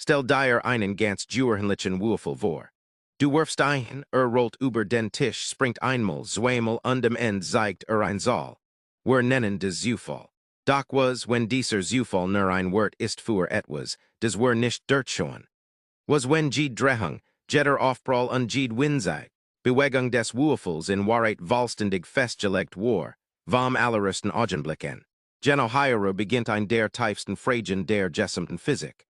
Stell dir einen ganz juerhenlichen Würfel vor. Du wirfst ein, rollt über den Tisch, springt einmal, zweimal und am Ende zeigt ein Zahl. Wir nennen des Zufall. Doch was, wenn dieser Zufall nur ein Wort ist für etwas, des wir nicht durchschauen. Was wenn jede Drehung, jeder Aufprall und jede Windzeit, Bewegung des Würfels in Wahrheit vollständig festgelegt war, vom allerersten Augenblick an. Geno hierher beginnt ein der tiefsten Fragen der gesamten Physik.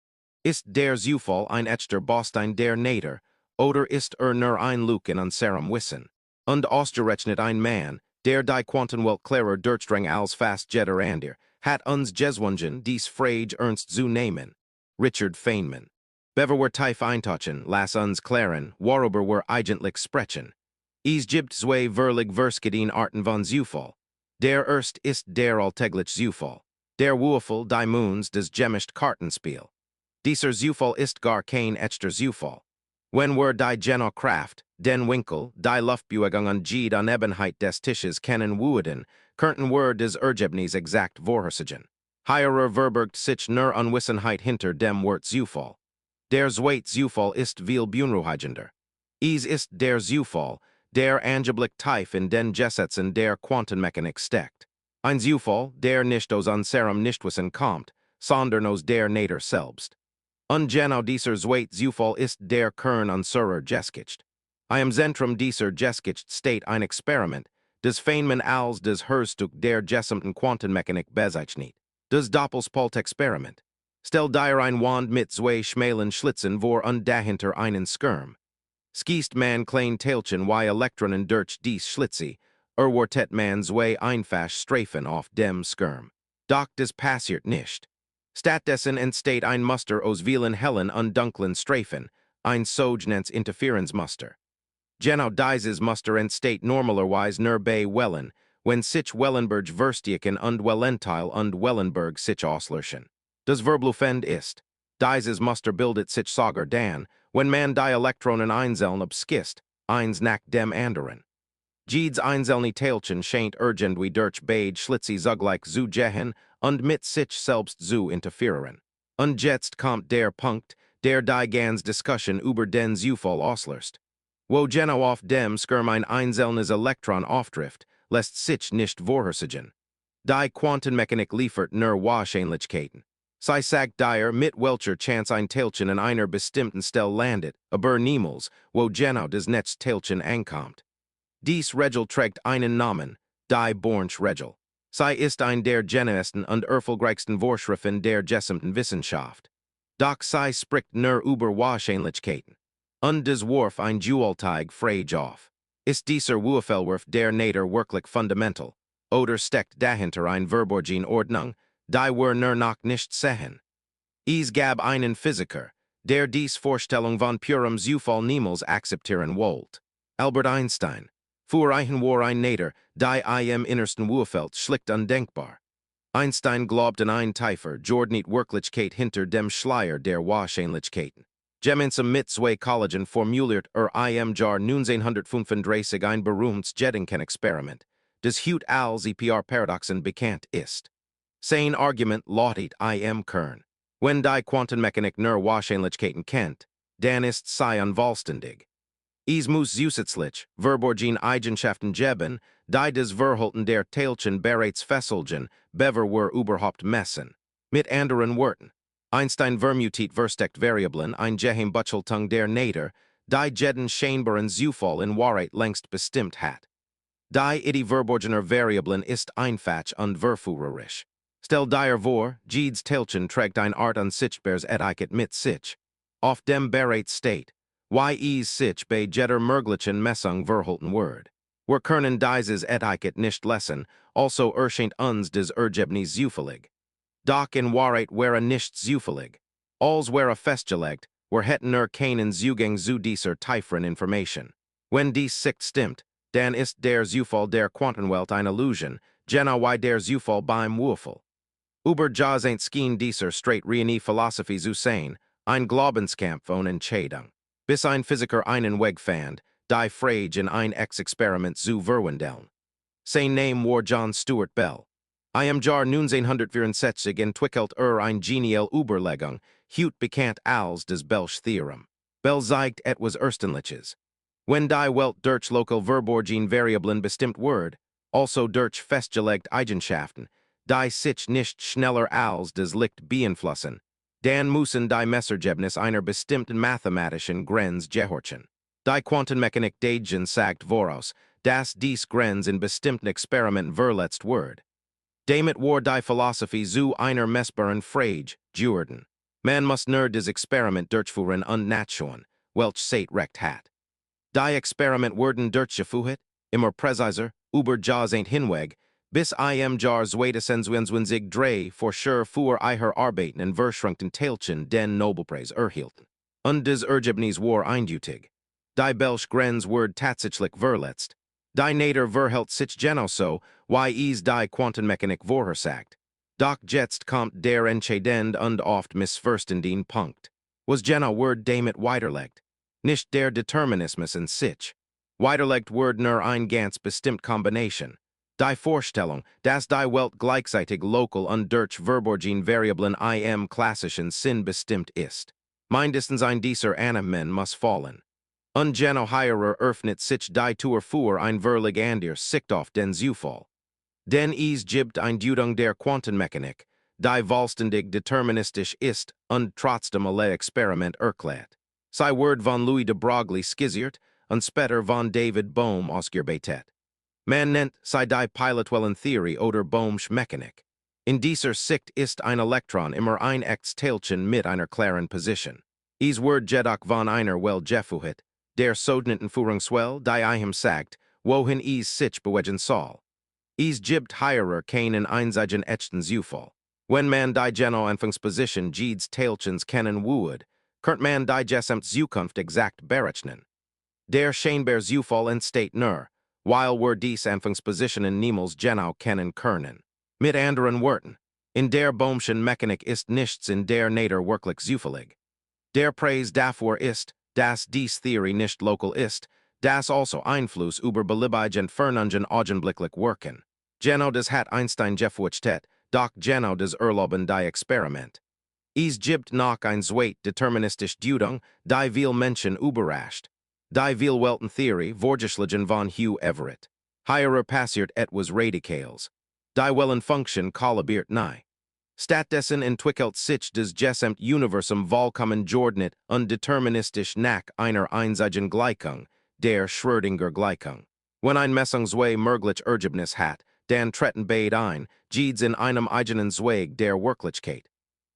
Ist der Zufall ein echter Baustein der Natur, oder ist nur ein Luk in unserem Wissen? Und ausgerechnet ein Mann, der die Quantenwelt klarer durchstreng als fast jeder ander, hat uns gezwungen, dies Frage ernst zu nehmen. Richard Feynman. Bever wir tief eintauchen, lass uns klären, worüber wir eigentlich sprechen. Es gibt zwei verlig verschiedene Arten von Zufall. Der erst ist der alltägliche Zufall. Der Würfel die Moons des gemischt Kartenspiel. Dieser Zufall ist gar kein echter Zufall. Wenn wir die Geno Kraft, den Winkel, die Luftbewegung und jede Unebenheit des Tisches kennen würden, könnten wir des Ergebnis exakt vorhersagen. Hierer verbergt sich nur Unwissenheit hinter dem Wort Zufall. Der zweite Zufall ist viel beunruhigender. Es ist der Zufall, der angeblich tief in den Gesetzen der Quantenmechanik steckt. Ein Zufall, der nicht aus unserem Nichtwissen kommt, sondern aus der Natur selbst. Und genau dieser zweite Zufall ist der Kern unserer Geschichte. Im Zentrum dieser Geschichte steht ein Experiment, das Feynman als das Herzstück der gesamten Quantenmechanik bezeichnet. Das Doppelspalt-Experiment. Stell dir ein Wand mit zwei schmalen Schlitzen vor und dahinter einen Skirm. Skist man klein teilchen y Elektronen durch dies Schlitze, wartet man zwei einfache Streifen auf dem Skirm. Doch das passiert nicht. Stattdessen entsteht ein Muster aus vielen hellen und dunklen Streifen, ein sogenanntes Interferenzmuster. Genau dieses Muster entsteht normalerweise nur bei Wellen, wenn sich Wellenberg verstärken und Wellenteil und Wellenberg sich auslöschen. Das Verblüffende ist, dieses Muster bildet sich sogar dann, wenn man die Elektronen einzeln abskist, eins nach dem anderen. Jedes einzelne Teilchen scheint irgendwie durch beide Schlitze zugleich zu gehen und mit sich selbst zu interferieren. Und jetzt kommt der Punkt, der die ganze Diskussion über den Zufall auslöst. Wo genau auf dem Skirm ein einzelnes Elektron auftrifft, lässt sich nicht vorhersagen. Die Quantenmechanik liefert nur Wahrscheinlichkeiten. Sie sagt dir, mit welcher Chance ein Teilchen in einer bestimmten Stelle landet, aber niemals, wo genau das nächste Teilchen ankommt. Dies Regel trägt einen Namen, die Bohmsche Regel. Sie ist ein der genauesten und erfolgreichsten Vorschriften der gesamten Wissenschaft. Doch sie spricht nur über Wahrscheinlichkeiten. Und das Wurf ein gewaltig Frage auf. Ist dieser Würfelwurf der Natur wirklich fundamental? Oder steckt dahinter ein Verborgene Ordnung, die wir nur noch nicht sehen? Es gab einen Physiker, der dies Vorstellung von purem Zufall niemals akzeptieren wollte. Albert Einstein. Für ihn war ein Natur, die im innersten Würfeld schlicht undenkbar. Einstein glaubt an ein tiefer, geordnet Wirklichkeit hinter dem Schleier der Wahrscheinlichkeiten. Gemeinsam mit zwei Kollegen formuliert im Jahr 1935 ein berühmtes Gedankenexperiment, das heute als EPR-Paradoxon bekannt ist. Sein Argument lautet im Kern. Wenn die Quantenmechanik nur Wahrscheinlichkeiten kennt, dann ist sie unvollständig. Es muss zusätzlich verborgene Eigenschaften geben, die das Verhalten der Teilchen bereits fesseln, bevor wir überhaupt messen. Mit anderen Worten, Einstein vermutet versteckt Variablen ein geheim Bucheltung der Natur, die jeden scheinbaren Zufall in Wahrheit längst bestimmt hat. Die verborgener Variablen ist einfach und verführerisch. Stell dir vor, jedes Teilchen trägt ein Art unsichtbares Etiket mit sich. Auf dem bereits steht, es sich bei jeder möglichen Messung verhalten wird. Wir können dieses Etiket nicht lesen, also erscheint uns das Ergebnis zufällig. Doch in Wahrheit wäre nichts zufällig. Alles wäre festgelegt, wir hätten nur keinen Zugang zu dieser tieferen Information. Wenn dies sich stimmt, dann ist der Zufall der Quantenwelt eine Illusion, genau wie der Zufall beim Würfel. Über Jahrzehnte dieser straight reine Philosophie zu sein, ein Glaubenskampf von Entscheidung. Bis ein Physiker einen Weg fand, die Frage in ein Experiment zu verwandeln. Sein Name war John Stuart Bell. Im Jahr 1964 entwickelt ein genial Überlegung, Hut bekannt als des Belsch Theorem. Bell zeigt etwas Erstenliches. Wenn die Welt durch local Verborgene Variablen bestimmt Word, also durch festgelegt Eigenschaften, die sich nicht schneller als des Licht beeinflussen, dann müssen die Messergebnis einer bestimmten mathematischen Grenze gehorchen. Die Quantenmechanik dagen sagt voraus, dass dies Grenze in bestimmten Experimenten verletzt wird. Damit war die Philosophie zu einer messbaren Frage geworden. Man muss nur des Experiment durchführen und nachschauen, welch Seit recht hat. Die Experiment werden durchgeführt, immer präziser, über Jahrzehnte hinweg, bis im Jahr 2023 für ihre Arbeiten in verschränkten Teilchen den Nobelpreis erhielten. Und des Ergebnis war eindeutig. Die Belsch Grenz word tatsächlich verletzt. Die Natur verhält sich genauso, wie es die Quantenmechanik vorhersagt. Doch jetzt kommt der entscheidende und oft missverstandene Punkt. Was genau word damit widerlegt? Nicht der Determinismus in sich. Widerlegt word nur ein ganz bestimmt Kombination. Die Vorstellung, dass die Welt gleichzeitig lokal und durch Verborgene Variablen im klassischen Sinn bestimmt ist. Mindestens ein dieser Annahmen muss fallen. Und genau hierer öffnet sich die Tür für ein völlig anderes Sicht auf den Zufall. Denn es gibt eine Deutung der Quantenmechanik, die vollständig deterministisch ist und trotzdem alle Experiment erklärt. Sie wird von Louis de Broglie skizziert und später von David Bohm ausgearbeitet. Man nennt sie die Pilotwellentheorie oder Bohmsche Mechanik. In dieser Sicht ist ein Elektron immer ein echtes Teilchen mit einer klaren Position. Es wird jedoch von einer Welle geführt, der sogenannten Führungswelle, die ihm sagt, wohin es sich bewegen soll. Es gibt hierer keinen einzigen echten Zufall. Wenn man die genaue Anfangsposition jedes Teilchens kennen würde, könnte man die gesamte Zukunft exakt berechnen. Der scheinbare Zufall entsteht nur, weil wir dies Anfangspositionen niemals genau kennen können. Mit anderen Worten, in der Bohmschen Mechanik ist nichts in der Natur wirklich zufällig. Der Preis dafür ist, dass dies Theorie nicht lokal ist, das also Einfluss über beliebige Entfernungen augenblicklich wirken. Genau das hat Einstein gefuchtet, doch genau das erlauben die Experiment. Es gibt noch ein zweit deterministisch Deutung, die viel Menschen überrascht. Die Vielweltentheorie, vorgeschlagen von Hugh Everett. Hierer passiert etwas Radikales. Die Wellenfunktion kollabiert nie. Stattdessen entwickelt sich das gesamte Universum vollkommen geordnet und deterministisch nach einer einzigen Gleichung, der Schrödinger-Gleichung. Wenn ein Messung zwei mögliche Ergebnisse hat, dann treten beide ein, jedes in einem eigenen Zweig der Wirklichkeit.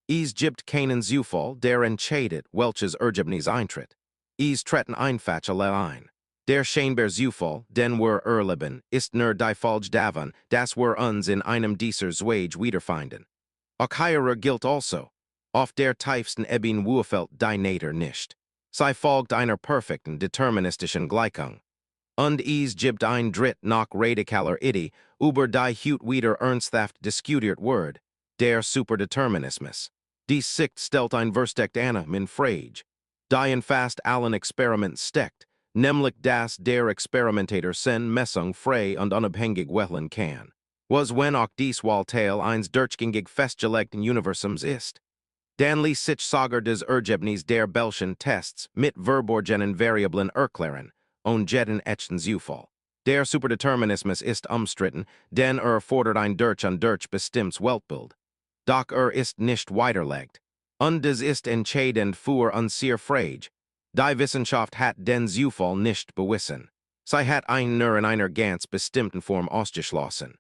Es gibt keinen Zufall, der entscheidet, welches Ergebnis eintritt. Es treten einfach alle ein. Der scheinbare Zufall, den wir erleben, ist nur die Folge davon, dass wir uns in einem dieser Zweige wiederfinden. Auch hierer gilt also, auf der tiefsten Ebene urfällt die Natur nicht. Sie folgt einer perfekten deterministischen Gleichung. Und es gibt ein dritt noch radikaler Idee, über die heute wieder ernsthaft diskutiert wird, der Superdeterminismus. Dies Sicht stellt ein Versteckt Annahme in Frage, die in fast allen Experimenten steckt, nämlich dass der Experimentator seine Messung frei und unabhängig wählen kann. Was wenn auch dies Teil eines durchgängig festgelegten Universums ist. Dann ließ sich sogar des Ergebnis der Belschen Tests mit Verborgenen Variablen erklären, und jeden echten Zufall. Der Superdeterminismus ist umstritten, denn fordert ein durch und durch bestimmtes Weltbild. Doch ist nicht widerlegt. Und es ist entscheidend für uns sehr Frage. Die Wissenschaft hat den Zufall nicht bewiesen. Sie hat ihn nur in einer ganz bestimmten Form ausgeschlossen.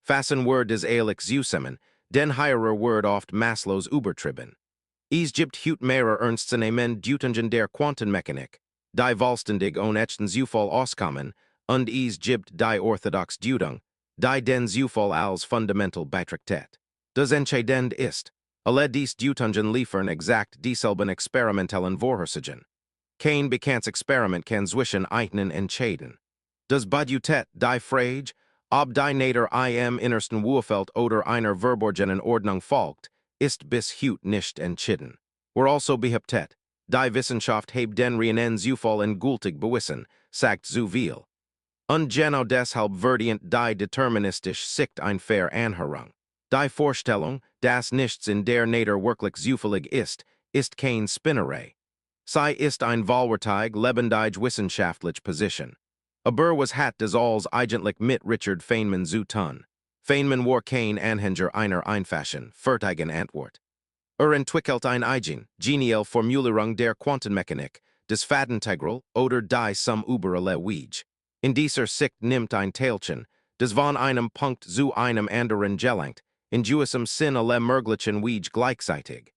Fassen wir des Ehrlich zusammen, denn hierer wird oft maßlos übertrieben. Es gibt heute mehrere ernstzunehmende Deutungen der Quantenmechanik, die vollständig ohne echten Zufall auskommen, und es gibt die orthodoxe Deutung, die den Zufall als fundamental betrachtet. Das entscheidend ist, alle dies Deutungen liefern exakt dieselben experimentellen Vorhersagen. Kein bekanntes Experiment kann zwischen ihnen entscheiden. Das bedeutet die Frage, ob die Natur im innersten Urfeld oder einer verborgenen Ordnung folgt, ist bis heute nicht entschieden. Wir also behauptet, die Wissenschaft hebt den reinen Zufall endgültig bewiesen, sagt zu viel. Und genau deshalb verdient die deterministische Sicht ein fair Anhörung. Die Vorstellung, dass nichts in der Natur wirklich zufällig ist, ist kein Spinnerei. Sei ist ein Wahlwertig lebendige wissenschaftliche Position. Aber was hat des alls eigentlich mit Richard Feynman zu tun? Feynman war kein Anhänger einer einfachen, fertigen Antwort. Entwickelt ein eigen, genial Formulierung der Quantenmechanik, des Fadintegral oder die Sum über alle Weege. In dieser Sicht nimmt ein Teilchen, des von einem Punkt zu einem anderen gelangt, in gewissem Sinn alle möglichen Weege gleichzeitig.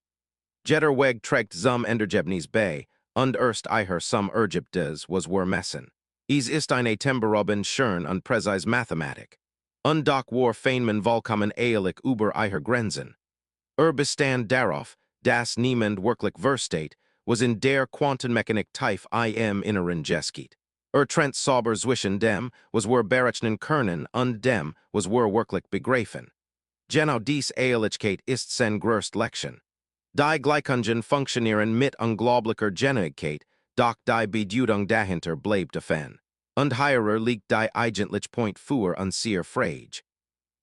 Jeder Weg trägt zum Endergebnis bei, und erst eiher Sum ergibt des, was wir messen. Es ist eine Temperoben schön und präzise Mathematik. Und doch war Feynman vollkommen ehrlich über eiher Grenzen. Bestand darauf, das niemand wirklich versteht, was in der Quantenmechanik tief im Inneren geschieht. Trennt sauber zwischen dem, was wir berechnen können, und dem, was wir wirklich begreifen. Genau dies Ehrlichkeit ist sen größt Lection. Die Gleichungen funktionieren mit unglaublicher Genauigkeit, doch die Bedeutung dahinter bleibt offen. Und hierer liegt die eigentliche Point für unser Frage.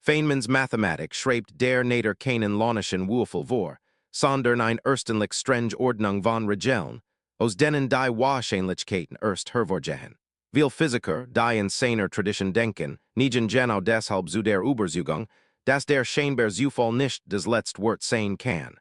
Feynmans Mathematik schreibt der Natur keinen logischen Würfel vor, sondern ein erstlich strenge Ordnung von Regeln, aus denen die Wahrscheinlichkeiten erst hervorgehen. Viele Physiker, die in seiner Tradition denken, neigen genau deshalb zu der Überzeugung, dass der scheinbar Zufall nicht das letzte Wort sein kann.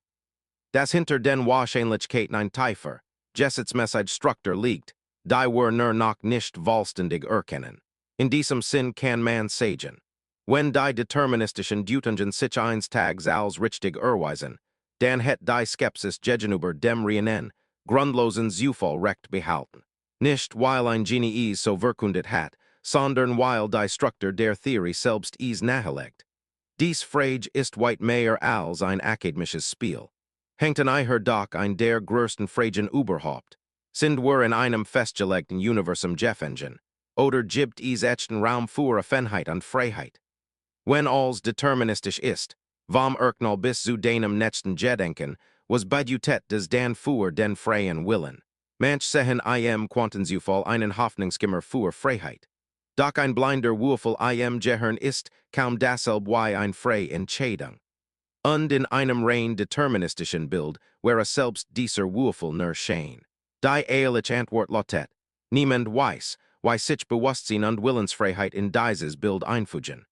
Dass hinter den Wahrscheinlichkeiten ein tiefer, gesetzmäßig Struktur liegt, die wir nur noch nicht vollständig erkennen. In diesem Sinn kann man sagen, wenn die deterministischen Deutungen sich einstags als richtig erweisen, dann hat die Skepsis gegenüber dem reinen, grundlosen Zufall recht behalten. Nicht weil ein Genie es so verkündet hat, sondern weil die Struktur der Theorie selbst es nahelegt. Dies Frage ist weit mehr als ein akademisches Spiel. Hängt an eiher doch ein der größten Fragen überhaupt. Sind wir in einem festgelegten Universum gefangen, oder gibt es echten Raum für Offenheit und Freiheit? Wenn alles deterministisch ist, vom Erknall bis zu deinem nächsten Gedenken, was bedeutet des dann für den freien Willen? Manch sehen Quantenzufall einen Hoffnungsgimmer für Freiheit. Doch ein blinder Würfel Gehirn ist kaum dasselbe wie ein freie Entscheidung. Und in einem rein deterministischen Bild wäre selbst dieser Würfel nur schein. Die ehrliche Antwort lautet, niemand weiß, wie sich Bewusstsein und Willensfreiheit in dieses Bild einfügen.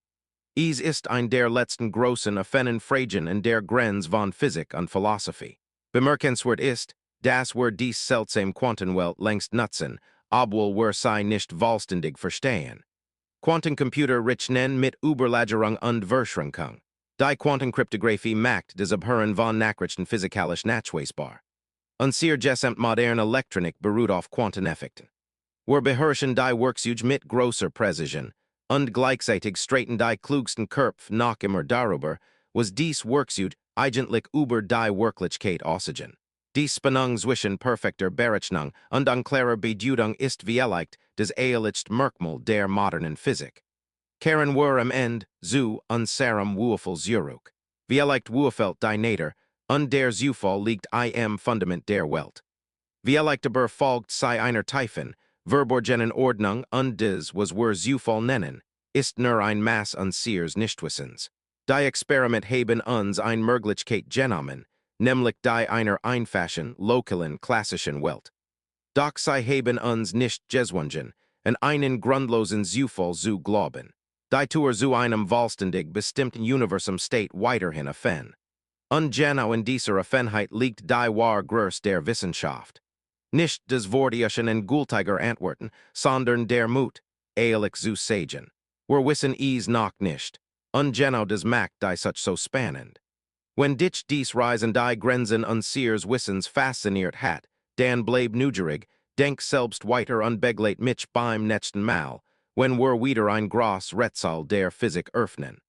Es ist ein der letzten großen offenen Fragen in der Grenz von Physik und Philosophie. Bemerkenswert ist, dass wir dies seltsame Quantenwelt längst nutzen, obwohl wir sie nicht vollständig verstehen. Quantencomputer rechnen mit Überlagerung und Verschränkung. Die Quantenkryptographie macht des Abhören von Nachrichten physikalisch nachweisbar. Unser gesamt moderne Elektronik beruht auf Quanteneffekten. Wir beherrschen die Werkzeuge mit großer Präzision, und gleichzeitig streiten die klugsten Köpfe noch immer darüber, was dies Werkzeug eigentlich über die Wirklichkeit aussagen. Die Spannung zwischen perfekter Berechnung und unklarer Bedeutung ist vielleicht das ehrlichste Merkmal der modernen Physik. Kehren wir am Ende zu unserem Würfel zurück. Vielleicht Würfelt die Natur, und der Zufall liegt im Fundament der Welt. Vielleicht aber folgt sei einer tiefen, verborgenen Ordnung, und des, was wir Zufall nennen, ist nur ein Maß unseres Nichtwissens. Die Experiment haben uns ein Möglichkeit genommen, nämlich die einer einfachen, lokalen, klassischen Welt. Doch sie haben uns nicht gezwungen, an einen grundlosen Zufall zu glauben. Die Tour zu einem vollständig bestimmten Universum steht weiterhin offen. Und genau in dieser Offenheit liegt die wahre Größe der Wissenschaft. Nicht des Wortischen und gültiger Antworten, sondern der Mut, ehrlich zu sagen. Wir wissen es noch nicht, und genau das macht die such so spannend. Wenn dich dies Reisen die Grenzen unseres Wissens fasziniert hat, dann bleib neugierig, denk selbst weiter und begleit mich beim nächsten Mal, wenn wir wieder ein groß Rätsel der Physik öffnen.